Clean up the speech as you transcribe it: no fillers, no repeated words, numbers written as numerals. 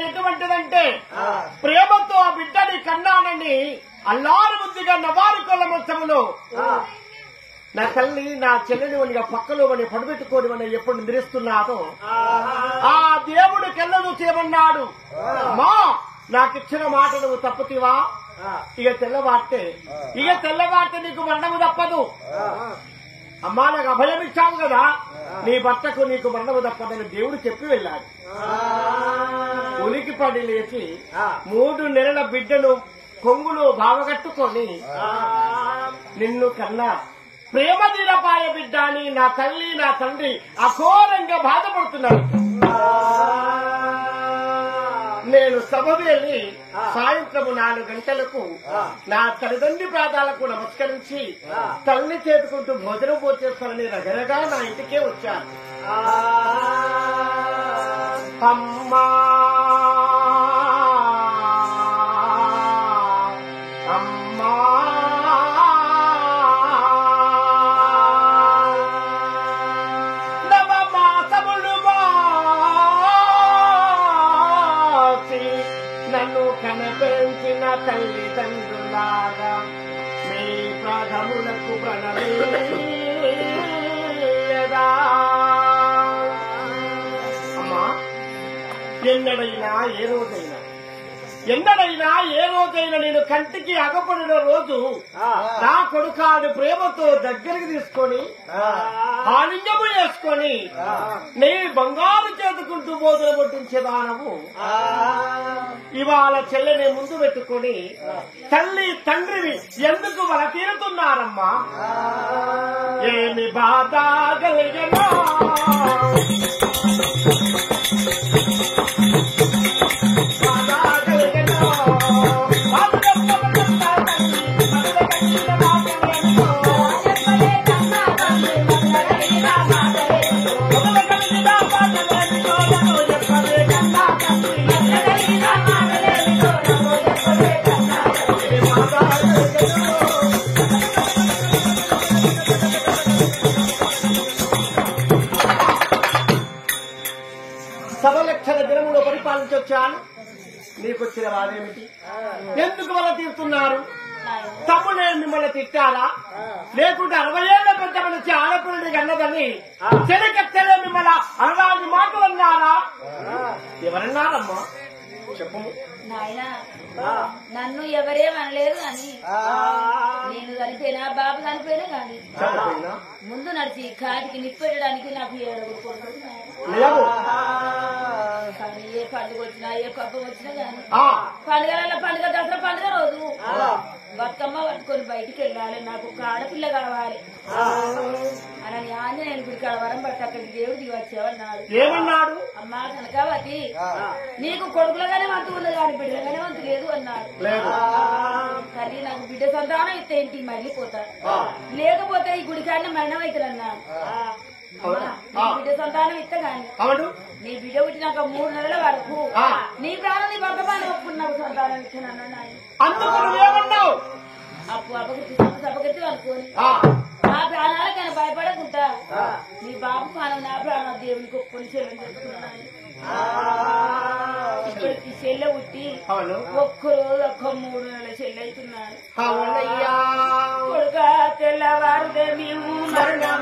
ఎటువంటిదంటే ప్రేమతో ఆ బిడ్డని కన్నానని అల్లారు బుద్ధిగా నవారు కొల్ల మొత్తములో నా తల్లి నా చెల్లెని వనిగా పక్కలో అని పడుపెట్టుకోని అని ఎప్పుడు నిద్రిస్తున్నాదో ఆ దేవుడు కెళ్ళదు చేయమన్నాడు. మా నాకిచ్చిన మాట నువ్వు తప్పుతివా, ఇక తెల్లవార్తే నీకు మరణము తప్పదు. అమ్మా నాకు అభయం ఇచ్చావు కదా, నీ భర్తకు నీకు మరణము తప్పదని దేవుడు చెప్పి వెళ్ళాడు. ఉనికి పడి లేచి 3 నెలల బిడ్డను కొంగులు బావగట్టుకొని నిన్ను కన్నా ప్రేమ తీరపాయ బిడ్డ అని నా తల్లి నా తండ్రి అఘోరంగా బాధపడుతున్నాడు. నేను సభ వెళ్లి సాయంత్రము 4 గంటలకు నా తల్లిదండ్రి పాదాలకు నమస్కరించి తల్లి చేతుకుంటూ భోజనం పోచేస్తానని రగరగా నా ఇంటికే వచ్చాను. అమ్మా అమ్మా నన్ను కనపెంచిన తల్లిదండ్రులాగా మీ పాదములకు ప్రణమేయదా. అమ్మా ఎన్నడైనా ఏ రోజైనా నేను కంటికి అగపడిన రోజు నా కొడుకాడు ప్రేమతో దగ్గరికి తీసుకొని ఆలింగము వేసుకొని నీ బంగారు చేతుకుంటూ బోధన పట్టించేదానవు. ఇవాళ చెల్లెని ముందు పెట్టుకుని తల్లి తండ్రిని ఎందుకు వల తీరుతున్నారమ్మా? ఏమి బాధ కలిగినా సవలక్షల దినములో పరిపాలించొచ్చాను. నీకొచ్చిన బాధేమిటి? ఎందుకు వల్ల తీరుతున్నారు? తమ్ముడే మిమ్మల్ని తిట్టారా? లేకుంటే 60 ఏళ్ల పెద్ద నుంచి ఆడపిల్లని అన్నదని చెలకెత్తలే మిమ్మల్ని అనరాని మాటలు అన్నారా? ఎవరన్నారమ్మా చెప్పము. నాయనా నన్ను ఎవరేమనలేదు కానీ నేను చనిపోయినా బాబు చనిపోయినా కానీ ముందు నడిచి కాటికి నిప్పెట్టడానికి నాకు 7 కొడుకులు కానీ ఏ పండుగ వచ్చినా ఏ పబ్బం వచ్చినా కానీ పండుగ దసరా పండుగ రోజు బతుకమ్మ పట్టుకొని బయటికి వెళ్ళాలి, నాకు ఒక ఆడపిల్ల కావాలి అని ఆంజనేయుని గుడి కాడ వరం పట్టి అక్కడికి దేవుడు దిగి వచ్చేవన్నాడు. ఏమన్నాడు? అమ్మా కనకావతి నీకు కొడుకులుగానే వంతు ఉంది కానీ బిడ్డలుగానే వంతు లేదు అన్నాడు. కానీ నాకు బిడ్డ సంతానం ఇస్తే ఇంటికి మళ్ళీ పోతాడు, లేకపోతే ఈ గుడికాడిని మరణం అవుతుంది అన్నాడు. బిడ్డ సంతానం ఇస్తే గాని నీ బిడ్డ పుట్టినాక 3 నెలల వరకు నీ ప్రాణం నీ భర్త ప్రాణం ఒప్పుకున్నావు సంతానం ఇచ్చాను అన్నాడు. అప్పు అపకృతి అనుకోని నా ప్రాణాలకైనా భయపడకుండా నీ బాబు ప్రాణం నా ప్రాణం దేవునికి ఒప్పుకొని చెల్లెని చెప్తున్నాను. ఇప్పటికి చెల్లె పుట్టి ఒక్కరోజు ఒక్క 3 నెలల చెల్లె అవుతున్నాడు. కొడుక తెల్లవారుదే మేము మరణం